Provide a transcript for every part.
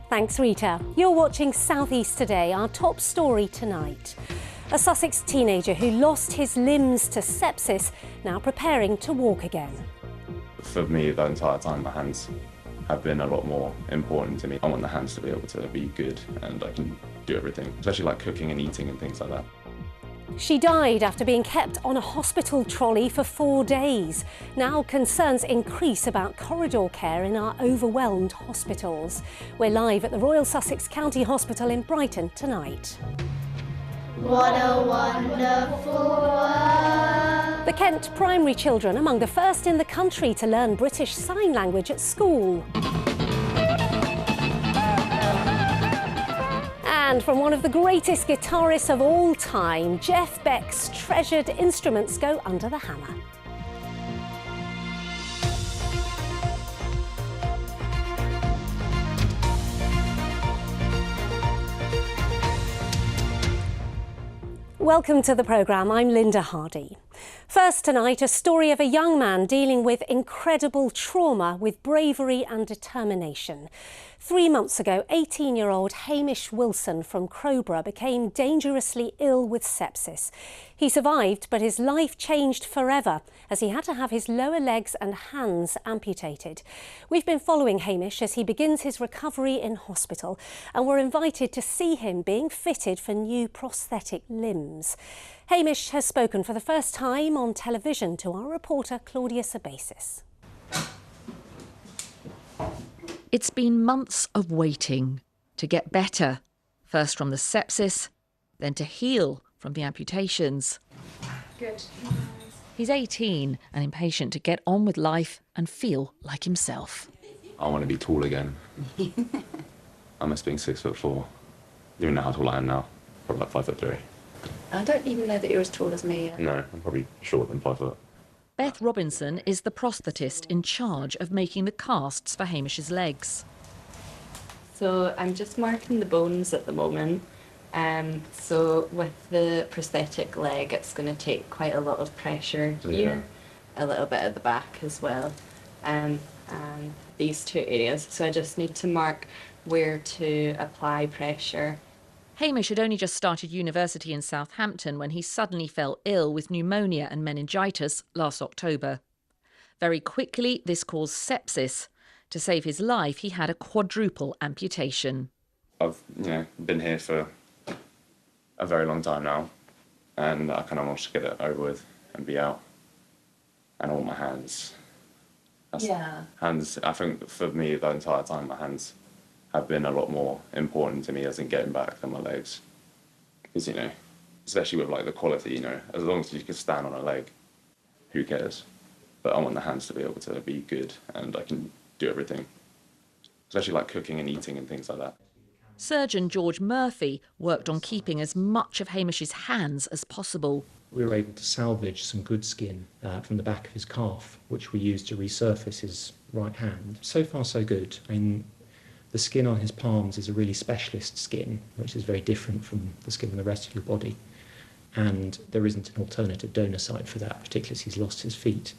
Thanks, Rita. You're watching South East Today. Our top story tonight. A Sussex teenager who lost his limbs to sepsis, now preparing to walk again. For me, the entire time, my hands have been a lot more important to me. I want the hands to be able to be good and I can do everything, especially like cooking and eating and things like that. She died after being kept on a hospital trolley for 4 days. Now concerns increase about corridor care in our overwhelmed hospitals. We're live at the Royal Sussex County Hospital in Brighton tonight. What a wonderful world! The Kent primary children among the first in the country to learn British Sign Language at school. And from one of the greatest guitarists of all time, Jeff Beck's treasured instruments go under the hammer. Welcome to the programme. I'm Linda Hardy. First tonight, a story of a young man dealing with incredible trauma with bravery and determination. 3 months ago, 18-year-old Hamish Wilson from Crowborough became dangerously ill with sepsis. He survived, but his life changed forever as he had to have his lower legs and hands amputated. We've been following Hamish as he begins his recovery in hospital, and we're invited to see him being fitted for new prosthetic limbs. Hamish has spoken for the first time on television to our reporter Claudia Sabasis. It's been months of waiting to get better, first from the sepsis, then to heal from the amputations. Good. He's 18 and impatient to get on with life and feel like himself. I want to be tall again. I miss being 6'4". You know how tall I am now, probably like 5'3". I don't even know that you're as tall as me. No, I'm probably shorter than 5 foot. Beth Robinson is the prosthetist in charge of making the casts for Hamish's legs. So I'm just marking the bones at the moment. So with the prosthetic leg, it's going to take quite a lot of pressure here, a little bit at the back as well, and these two areas. So I just need to mark where to apply pressure. Hamish had only just started university in Southampton when he suddenly fell ill with pneumonia and meningitis last October. Very quickly, this caused sepsis. To save his life, he had a quadruple amputation. I've been here for a very long time now, and I kind of want to get it over with and be out. And I want my hands. Hands, I think for me, the entire time, my hands have been a lot more important to me as in getting back than my legs. Because, especially with like the quality, as long as you can stand on a leg, who cares? But I want the hands to be able to be good and I can do everything. Especially like cooking and eating and things like that. Surgeon George Murphy worked on keeping as much of Hamish's hands as possible. We were able to salvage some good skin from the back of his calf, which we used to resurface his right hand. So far, so good. The skin on his palms is a really specialist skin, which is very different from the skin on the rest of your body. And there isn't an alternative donor site for that, particularly as he's lost his feet.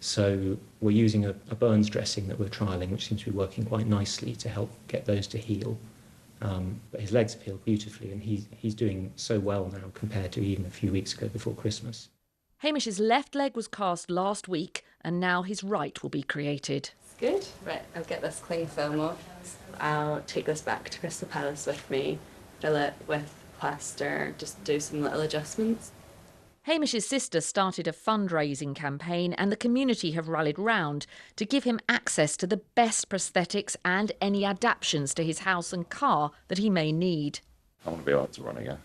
So we're using a burns dressing that we're trialling, which seems to be working quite nicely to help get those to heal. But his legs have healed beautifully, and he's doing so well now compared to even a few weeks ago before Christmas. Hamish's left leg was cast last week, and now his right will be created. Good. Right, I'll get this cling film off. I'll take this back to Crystal Palace with me, fill it with plaster, just do some little adjustments. Hamish's sister started a fundraising campaign and the community have rallied round to give him access to the best prosthetics and any adaptations to his house and car that he may need. I want to be able to run again.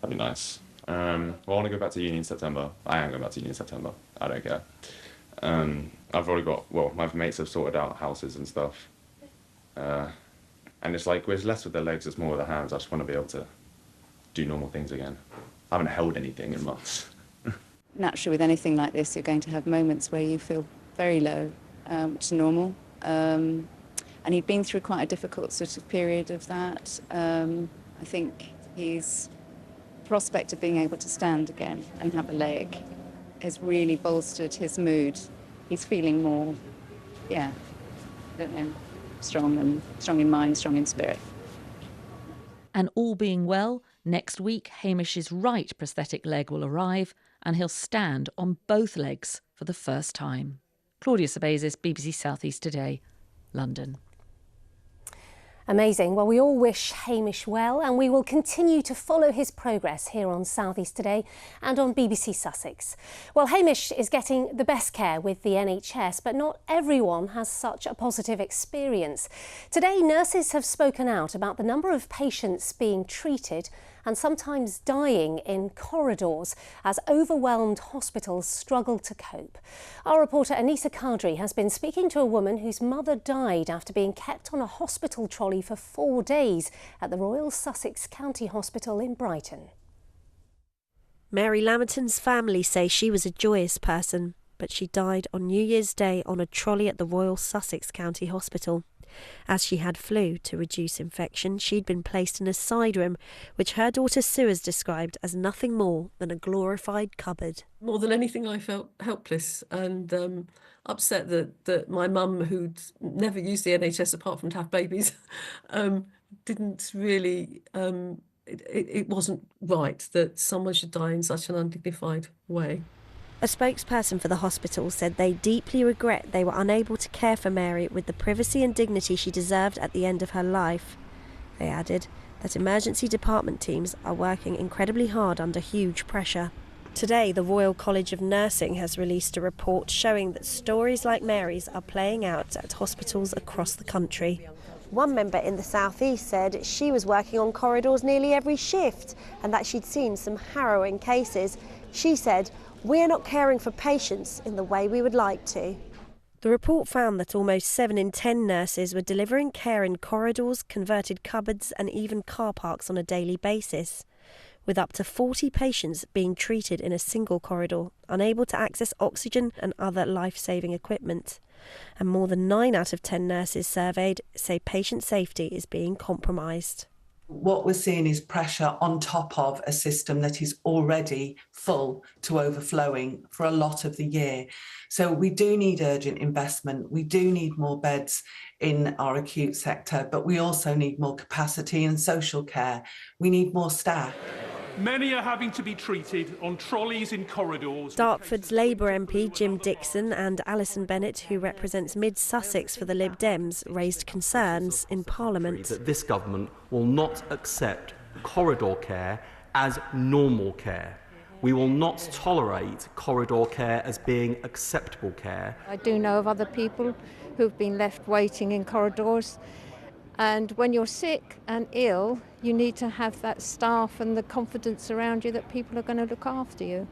That'd be nice. I want to go back to uni in September. I am going back to uni in September. I don't care. I've already got, my mates have sorted out houses and stuff. And it's like, it's less with the legs, it's more with the hands. I just want to be able to do normal things again. I haven't held anything in months. Naturally, with anything like this, you're going to have moments where you feel very low, which is normal. And he'd been through quite a difficult sort of period of that. I think his prospect of being able to stand again and have a leg has really bolstered his mood. He's feeling more, I don't know, strong in mind, strong in spirit. And all being well, next week Hamish's right prosthetic leg will arrive and he'll stand on both legs for the first time. Claudia Sebezis, BBC South East Today, London. Amazing. Well, we all wish Hamish well, and we will continue to follow his progress here on South East Today and on BBC Sussex. Well, Hamish is getting the best care with the NHS, but not everyone has such a positive experience. Today, nurses have spoken out about the number of patients being treated and sometimes dying in corridors as overwhelmed hospitals struggle to cope. Our reporter Anissa Kadri has been speaking to a woman whose mother died after being kept on a hospital trolley for 4 days at the Royal Sussex County Hospital in Brighton. Mary Lamerton's family say she was a joyous person, but she died on New Year's Day on a trolley at the Royal Sussex County Hospital. As she had flu to reduce infection, she'd been placed in a side room, which her daughter Sue has described as nothing more than a glorified cupboard. More than anything, I felt helpless and upset that my mum, who'd never used the NHS apart from to have babies, didn't really... It wasn't right that someone should die in such an undignified way. A spokesperson for the hospital said they deeply regret they were unable to care for Mary with the privacy and dignity she deserved at the end of her life. They added that emergency department teams are working incredibly hard under huge pressure. Today, the Royal College of Nursing has released a report showing that stories like Mary's are playing out at hospitals across the country. One member in the South East said she was working on corridors nearly every shift and that she'd seen some harrowing cases. She said, "We're not caring for patients in the way we would like to." The report found that almost 7 in 10 nurses were delivering care in corridors, converted cupboards and even car parks on a daily basis, with up to 40 patients being treated in a single corridor, unable to access oxygen and other life-saving equipment. And more than 9 out of 10 nurses surveyed say patient safety is being compromised. What we're seeing is pressure on top of a system that is already full to overflowing for a lot of the year. So we do need urgent investment. We do need more beds in our acute sector, but we also need more capacity in social care. We need more staff. Many are having to be treated on trolleys in corridors. Dartford's Labour MP Jim Dixon and Alison Bennett, who represents Mid-Sussex for the Lib Dems, raised concerns in Parliament. That this government will not accept corridor care as normal care. We will not tolerate corridor care as being acceptable care. I do know of other people who've been left waiting in corridors. And when you're sick and ill, you need to have that staff and the confidence around you that people are going to look after you.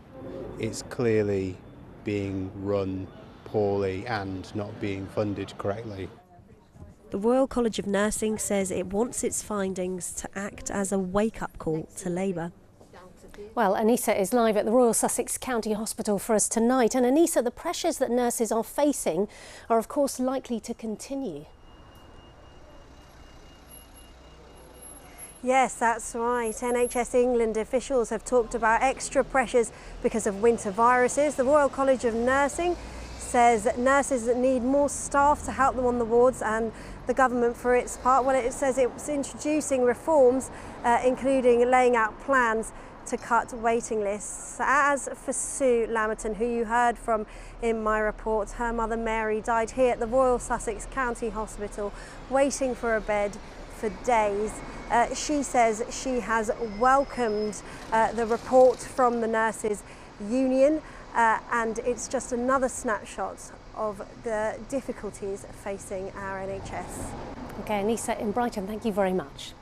It's clearly being run poorly and not being funded correctly. The Royal College of Nursing says it wants its findings to act as a wake-up call to Labour. Well, Anissa is live at the Royal Sussex County Hospital for us tonight. And Anissa, the pressures that nurses are facing are of course likely to continue. Yes, that's right. NHS England officials have talked about extra pressures because of winter viruses. The Royal College of Nursing says that nurses need more staff to help them on the wards, and the government, for its part, well, it says it's introducing reforms, including laying out plans to cut waiting lists. As for Sue Lamerton, who you heard from in my report, her mother Mary died here at the Royal Sussex County Hospital, waiting for a bed for days. She says she has welcomed the report from the nurses union, and it's just another snapshot of the difficulties facing our NHS. OK, Anissa in Brighton, thank you very much.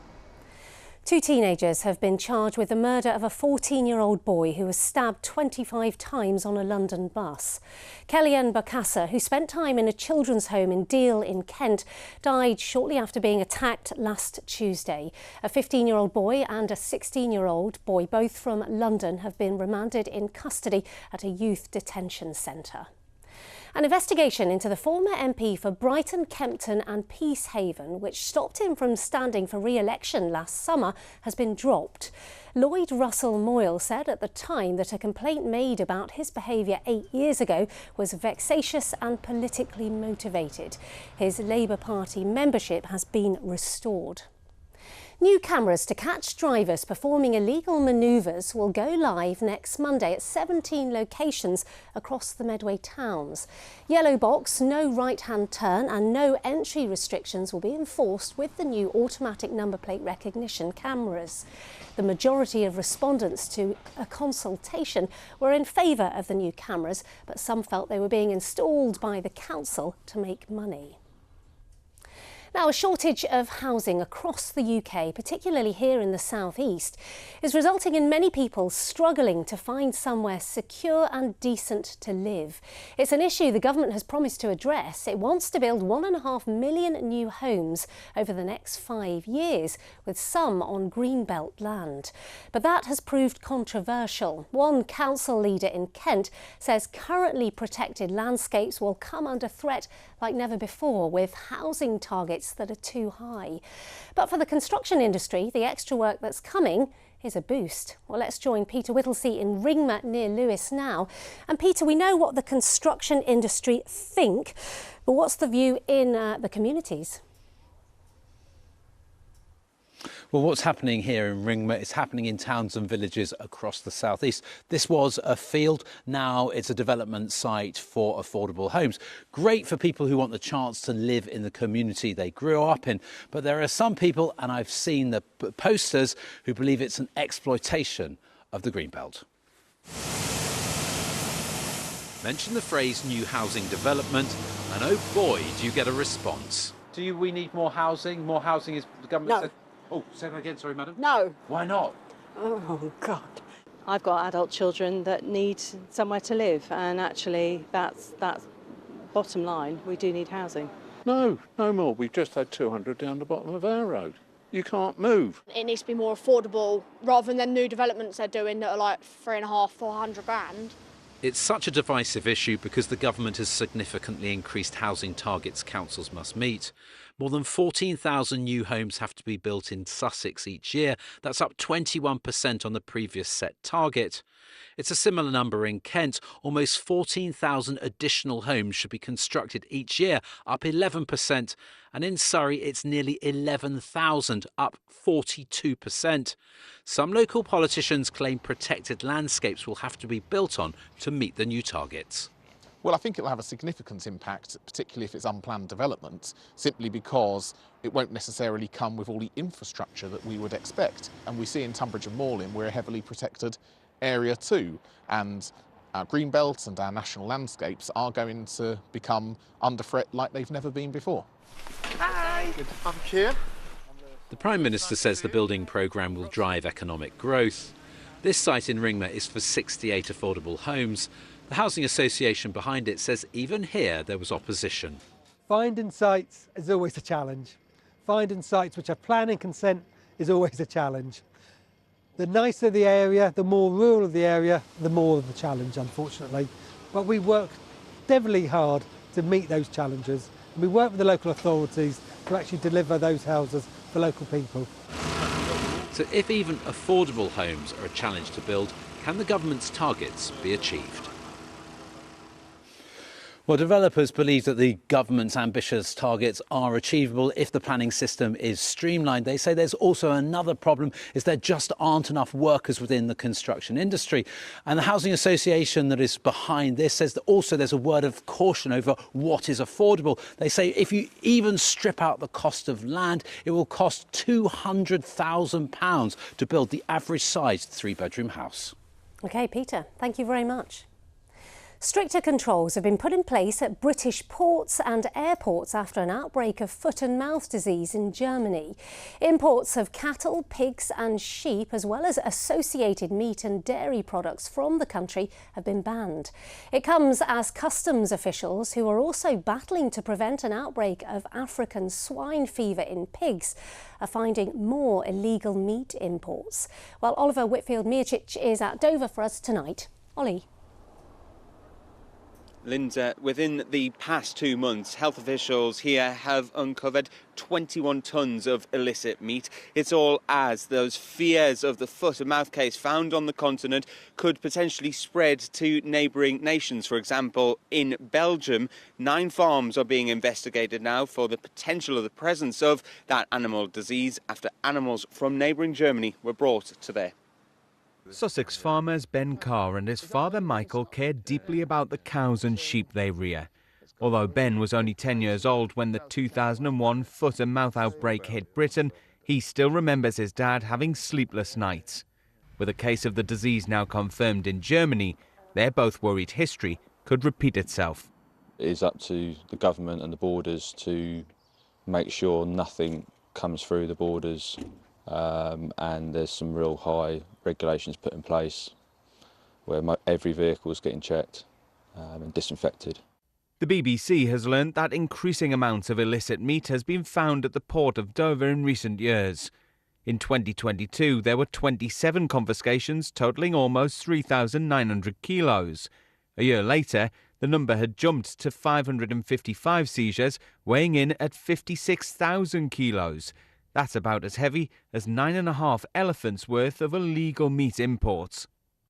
2 teenagers have been charged with the murder of a 14-year-old boy who was stabbed 25 times on a London bus. Kellyanne Bokassa, who spent time in a children's home in Deal in Kent, died shortly after being attacked last Tuesday. A 15-year-old boy and a 16-year-old boy, both from London, have been remanded in custody at a youth detention centre. An investigation into the former MP for Brighton, Kempton and Peacehaven, which stopped him from standing for re-election last summer, has been dropped. Lloyd Russell Moyle said at the time that a complaint made about his behaviour 8 years ago was vexatious and politically motivated. His Labour Party membership has been restored. New cameras to catch drivers performing illegal manoeuvres will go live next Monday at 17 locations across the Medway towns. Yellow box, no right-hand turn and no entry restrictions will be enforced with the new automatic number plate recognition cameras. The majority of respondents to a consultation were in favour of the new cameras, but some felt they were being installed by the council to make money. Now, a shortage of housing across the UK, particularly here in the southeast, is resulting in many people struggling to find somewhere secure and decent to live. It's an issue the government has promised to address. It wants to build 1.5 million new homes over the next 5 years, with some on greenbelt land. But that has proved controversial. One council leader in Kent says currently protected landscapes will come under threat like never before, with housing targets that are too high. But for the construction industry, the extra work that's coming is a boost. Well, let's join Peter Whittlesey in Ringmer near Lewes now. And Peter, we know what the construction industry think, but what's the view in the communities? Well, what's happening here in Ringmer is happening in towns and villages across the southeast. This was a field, now it's a development site for affordable homes. Great for people who want the chance to live in the community they grew up in. But there are some people, and I've seen the posters, who believe it's an exploitation of the Greenbelt. Mention the phrase new housing development, and oh boy, do you get a response. We need more housing? More housing is the government said. Oh, say that again, sorry, madam. No. Why not? Oh, God. I've got adult children that need somewhere to live, and actually that's bottom line. We do need housing. No more. We've just had 200 down the bottom of our road. You can't move. It needs to be more affordable rather than new developments they're doing that are like 350, 400 grand. It's such a divisive issue because the government has significantly increased housing targets councils must meet. More than 14,000 new homes have to be built in Sussex each year. That's up 21% on the previous set target. It's a similar number in Kent. Almost 14,000 additional homes should be constructed each year, up 11%. And in Surrey, it's nearly 11,000, up 42%. Some local politicians claim protected landscapes will have to be built on to meet the new targets. Well, I think it will have a significant impact, particularly if it's unplanned development, simply because it won't necessarily come with all the infrastructure that we would expect. And we see in Tunbridge and Moorland we're a heavily protected area too, and our greenbelt and our national landscapes are going to become under threat like they've never been before. Hi. Good. I'm here. The Prime Minister says the building programme will drive economic growth. This site in Ringmer is for 68 affordable homes. The Housing Association behind it says even here there was opposition. Finding sites is always a challenge. Finding sites which have planning consent is always a challenge. The nicer the area, the more rural the area, the more of the challenge, unfortunately. But we work devilly hard to meet those challenges. And we work with the local authorities to actually deliver those houses for local people. So if even affordable homes are a challenge to build, can the government's targets be achieved? Well, developers believe that the government's ambitious targets are achievable if the planning system is streamlined. They say there's also another problem, is there just aren't enough workers within the construction industry. And the Housing Association that is behind this says that also there's a word of caution over what is affordable. They say if you even strip out the cost of land, it will cost £200,000 to build the average sized 3-bedroom house. OK, Peter, thank you very much. Stricter controls have been put in place at British ports and airports after an outbreak of foot and mouth disease in Germany. Imports of cattle, pigs and sheep, as well as associated meat and dairy products from the country, have been banned. It comes as customs officials, who are also battling to prevent an outbreak of African swine fever in pigs, are finding more illegal meat imports. Well, Oliver Whitfield-Miocic is at Dover for us tonight. Ollie. Linda, within the past 2 months, health officials here have uncovered 21 tonnes of illicit meat. It's all as those fears of the foot and mouth case found on the continent could potentially spread to neighbouring nations. For example, in Belgium, 9 farms are being investigated now for the potential of the presence of that animal disease after animals from neighbouring Germany were brought to there. Sussex farmers Ben Carr and his father Michael care deeply about the cows and sheep they rear. Although Ben was only 10 years old when the 2001 foot and mouth outbreak hit Britain, he still remembers his dad having sleepless nights. With a case of the disease now confirmed in Germany, they're both worried history could repeat itself. It is up to the government and the borders to make sure nothing comes through the borders, and there's some real high regulations put in place where every vehicle is getting checked and disinfected. The BBC has learnt that increasing amounts of illicit meat has been found at the port of Dover in recent years. In 2022, there were 27 confiscations totalling almost 3,900 kilos. A year later, the number had jumped to 555 seizures, weighing in at 56,000 kilos. That's about as heavy as 9.5 elephants' worth of illegal meat imports.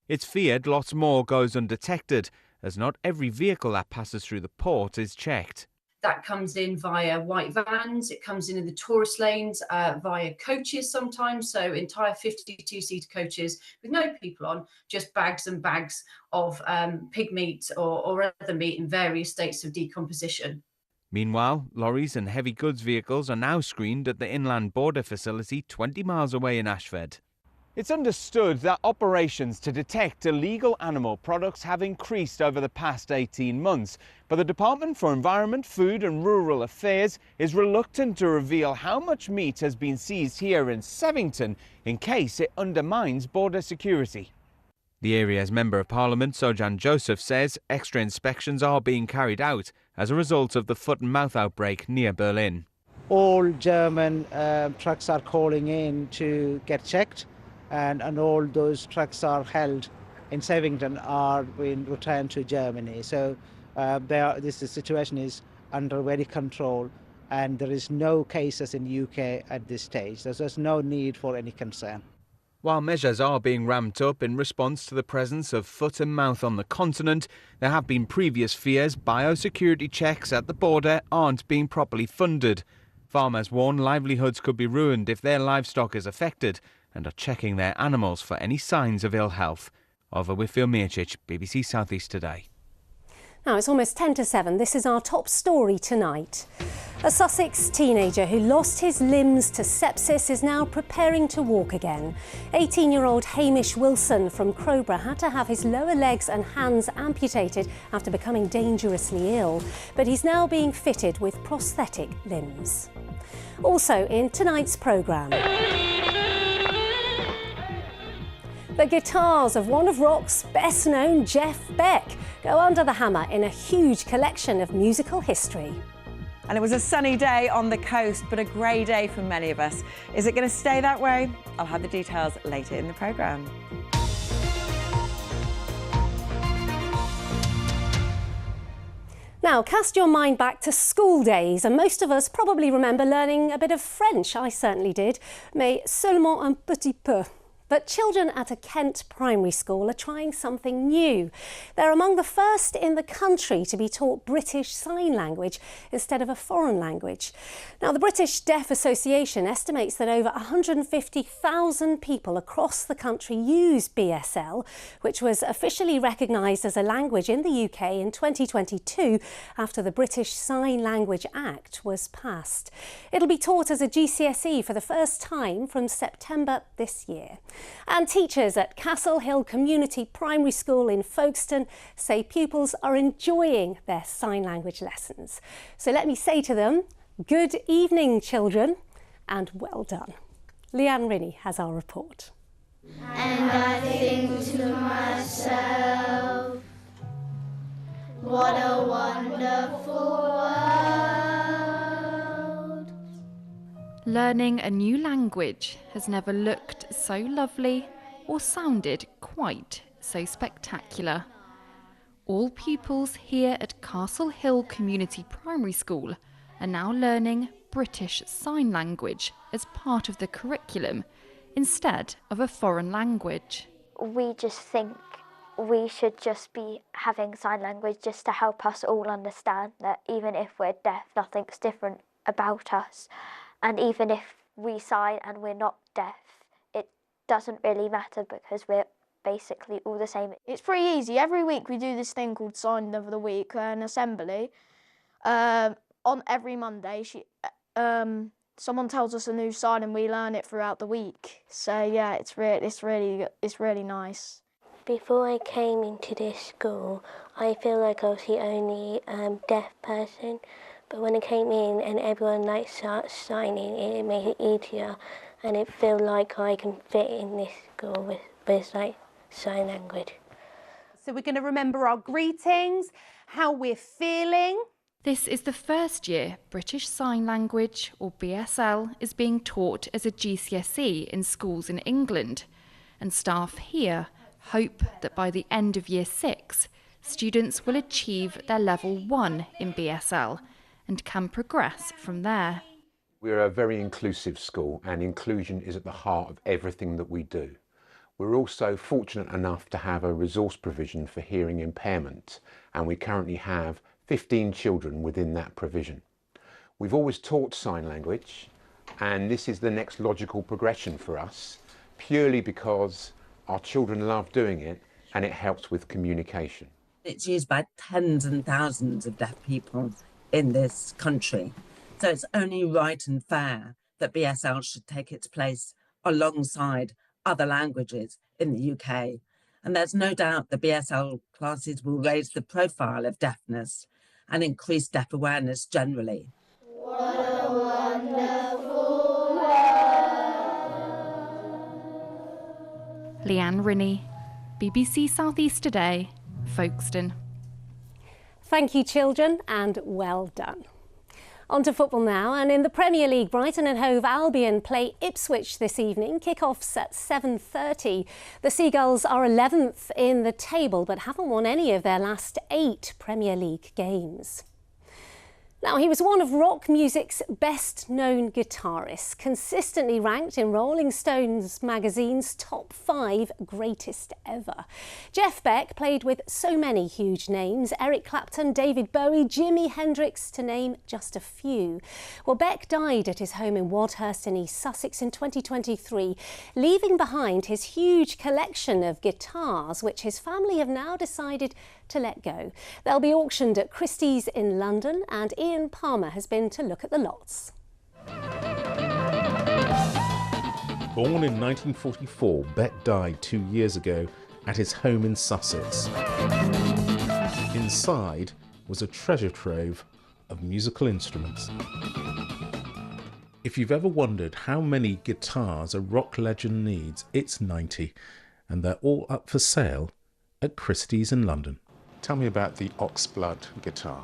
It's feared lots more goes undetected, as not every vehicle that passes through the port is checked. That comes in via white vans, it comes in the tourist lanes, via coaches sometimes, so entire 52-seater coaches with no people on, just bags and bags of pig meat or other meat in various states of decomposition. Meanwhile, lorries and heavy goods vehicles are now screened at the inland border facility 20 miles away in Ashford. It's understood that operations to detect illegal animal products have increased over the past 18 months, but the Department for Environment, Food and Rural Affairs is reluctant to reveal how much meat has been seized here in Sevington in case it undermines border security. The area's Member of Parliament, Sojan Joseph, says extra inspections are being carried out as a result of the foot and mouth outbreak near Berlin. All German trucks are calling in to get checked, and all those trucks are held in Sevington are being returned to Germany. So this situation is under very control, and there is no cases in UK at this stage. There's no need for any concern. While measures are being ramped up in response to the presence of foot and mouth on the continent, there have been previous fears biosecurity checks at the border aren't being properly funded. Farmers warn livelihoods could be ruined if their livestock is affected and are checking their animals for any signs of ill health. Over with Phil Mircic, BBC South East Today. Now it's almost 10 to 7. This is our top story tonight. A Sussex teenager who lost his limbs to sepsis is now preparing to walk again. 18-year-old Hamish Wilson from Crowborough had to have his lower legs and hands amputated after becoming dangerously ill, but he's now being fitted with prosthetic limbs. Also in tonight's programme, the guitars of one of rock's best-known Jeff Beck go under the hammer in a huge collection of musical history. And it was a sunny day on the coast, but a grey day for many of us. Is it going to stay that way? I'll have the details later in the programme. Now, cast your mind back to school days, and most of us probably remember learning a bit of French. I certainly did. Mais seulement un petit peu. But children at a Kent primary school are trying something new. They're among the first in the country to be taught British Sign Language instead of a foreign language. Now, the British Deaf Association estimates that over 150,000 people across the country use BSL, which was officially recognised as a language in the UK in 2022 after the British Sign Language Act was passed. It'll be taught as a GCSE for the first time from September this year. And teachers at Castle Hill Community Primary School in Folkestone say pupils are enjoying their sign language lessons. So let me say to them, good evening, children, and well done. Leanne Rinney has our report. And I think to myself, what a wonderful world. Learning a new language has never looked so lovely or sounded quite so spectacular. All pupils here at Castle Hill Community Primary School are now learning British Sign Language as part of the curriculum instead of a foreign language. We just think we should just be having sign language just to help us all understand that even if we're deaf, nothing's different about us. And even if we sign and we're not deaf, it doesn't really matter because we're basically all the same. It's pretty easy. Every week we do this thing called Sign of the Week, an assembly. On every Monday, someone tells us a new sign and we learn it throughout the week. So yeah, it's really nice. Before I came into this school, I feel like I was the only deaf person. But when I came in and everyone starts signing, it made it easier, and it feels like I can fit in this school with sign language. So we're going to remember our greetings, how we're feeling. This is the first year British Sign Language, or BSL, is being taught as a GCSE in schools in England, and staff here hope that by the end of Year 6, students will achieve their Level 1 in BSL and can progress from there. We're a very inclusive school, and inclusion is at the heart of everything that we do. We're also fortunate enough to have a resource provision for hearing impairment, and we currently have 15 children within that provision. We've always taught sign language, and this is the next logical progression for us, purely because our children love doing it and it helps with communication. It's used by tens and thousands of deaf people in this country, so it's only right and fair that BSL should take its place alongside other languages in the UK. And there's no doubt the BSL classes will raise the profile of deafness and increase deaf awareness generally. What a wonderful world. Leanne Rinney, BBC South East Today, Folkestone. Thank you, children, and well done. On to football now, and in the Premier League, Brighton and Hove Albion play Ipswich this evening. Kick-off's at 7:30. The Seagulls are 11th in the table, but haven't won any of their last 8 Premier League games. Now, he was one of rock music's best-known guitarists, consistently ranked in Rolling Stones magazine's top 5 greatest ever. Jeff Beck played with so many huge names: Eric Clapton, David Bowie, Jimi Hendrix, to name just a few. Well, Beck died at his home in Wadhurst in East Sussex in 2023, leaving behind his huge collection of guitars, which his family have now decided to let go. They'll be auctioned at Christie's in London, and Ian Palmer has been to look at the lots. Born in 1944, Beck died 2 years ago at his home in Sussex. Inside was a treasure trove of musical instruments. If you've ever wondered how many guitars a rock legend needs, it's 90, and they're all up for sale at Christie's in London. Tell me about the Oxblood guitar.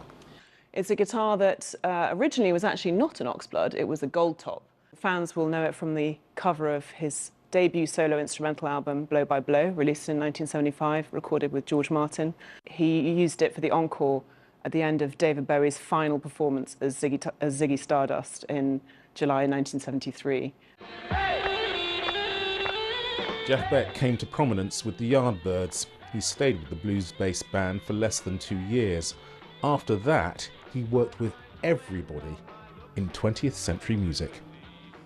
It's a guitar that originally was actually not an Oxblood, it was a gold top. Fans will know it from the cover of his debut solo instrumental album, Blow by Blow, released in 1975, recorded with George Martin. He used it for the encore at the end of David Bowie's final performance as Ziggy Stardust in July 1973. Jeff Beck came to prominence with the Yardbirds. He stayed with the blues-based band for less than 2 years. After that, he worked with everybody in 20th century music.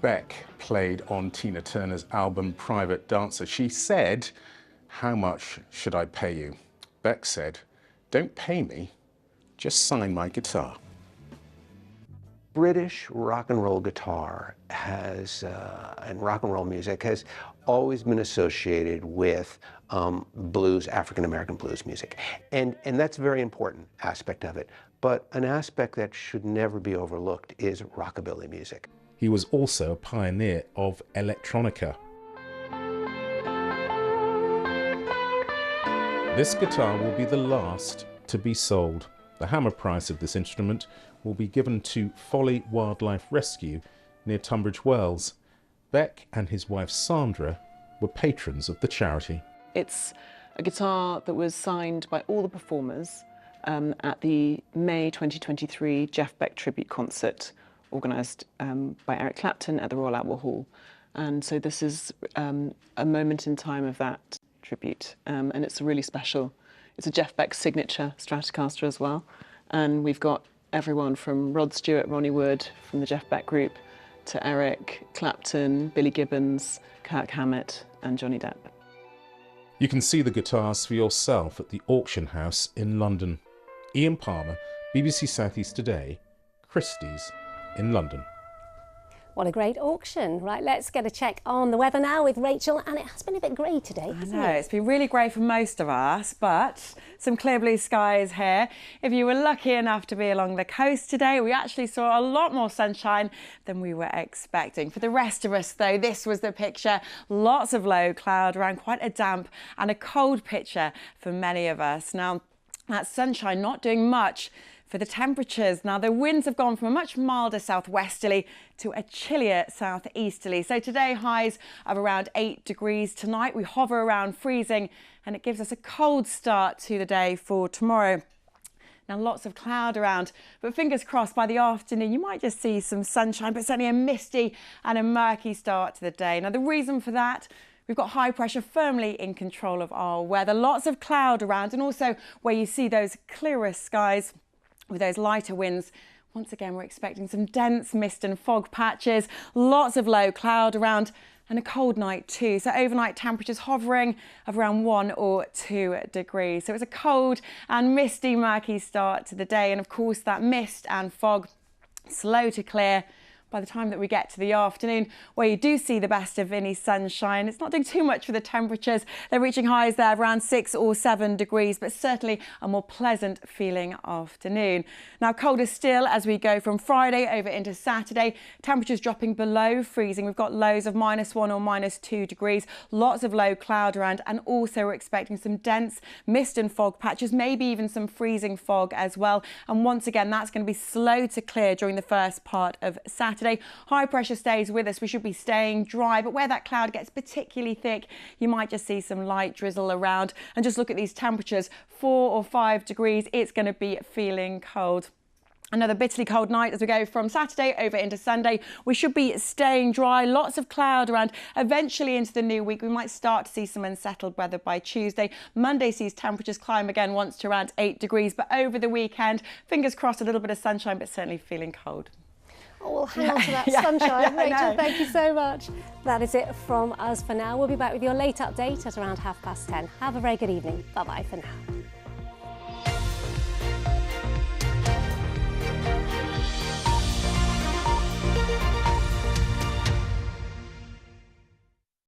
Beck played on Tina Turner's album Private Dancer. She said, "How much should I pay you?" Beck said, "Don't pay me, just sign my guitar." British rock and roll guitar has, and rock and roll music has always been associated with blues, African-American blues music. And that's a very important aspect of it. But an aspect that should never be overlooked is rockabilly music. He was also a pioneer of electronica. This guitar will be the last to be sold. The hammer price of this instrument will be given to Folly Wildlife Rescue near Tunbridge Wells. Beck and his wife Sandra were patrons of the charity. It's a guitar that was signed by all the performers at the May 2023 Jeff Beck tribute concert organised by Eric Clapton at the Royal Albert Hall. And so this is a moment in time of that tribute, and it's really special. It's a Jeff Beck signature Stratocaster as well, and we've got everyone from Rod Stewart, Ronnie Wood from the Jeff Beck group, to Eric Clapton, Billy Gibbons, Kirk Hammett and Johnny Depp. You can see the guitars for yourself at the auction house in London. Ian Palmer, BBC South East Today, Christie's in London. What a great auction. Right, let's get a check on the weather now with Rachel, and it has been a bit grey today, hasn't it? It's been really grey for most of us, but some clear blue skies here. If you were lucky enough to be along the coast today, we actually saw a lot more sunshine than we were expecting. For the rest of us, though, this was the picture. Lots of low cloud around, quite a damp and a cold picture for many of us. Now, that sunshine not doing much for the temperatures. Now, the winds have gone from a much milder southwesterly to a chillier southeasterly. So today, highs of around 8 degrees. Tonight, we hover around freezing, and it gives us a cold start to the day for tomorrow. Now, lots of cloud around, but fingers crossed by the afternoon, you might just see some sunshine, but certainly a misty and a murky start to the day. Now, the reason for that, we've got high pressure firmly in control of our weather. Lots of cloud around, and also where you see those clearer skies with those lighter winds. Once again, we're expecting some dense mist and fog patches, lots of low cloud around, and a cold night too. So overnight temperatures hovering of around 1 or 2 degrees. So it's a cold and misty, murky start to the day. And of course, that mist and fog slow to clear by the time that we get to the afternoon, where you do see the best of any sunshine. It's not doing too much for the temperatures. They're reaching highs there of around 6 or 7 degrees, but certainly a more pleasant feeling afternoon. Now, colder still as we go from Friday over into Saturday. Temperatures dropping below freezing. We've got lows of -1 or -2 degrees. Lots of low cloud around, and also we're expecting some dense mist and fog patches, maybe even some freezing fog as well. And once again, that's going to be slow to clear during the first part of Saturday. High pressure stays with us. We should be staying dry, but where that cloud gets particularly thick, you might just see some light drizzle around. And just look at these temperatures, 4 or 5 degrees. It's going to be feeling cold. Another bitterly cold night as we go from Saturday over into Sunday. We should be staying dry, lots of cloud around. Eventually into the new week, we might start to see some unsettled weather by Tuesday. Monday sees temperatures climb again once to around 8 degrees, but over the weekend, fingers crossed, a little bit of sunshine, but certainly feeling cold. Oh, well, hang on to that sunshine. Rachel, thank you so much. That is it from us for now. We'll be back with your late update at around 10:30. Have a very good evening. Bye-bye for now.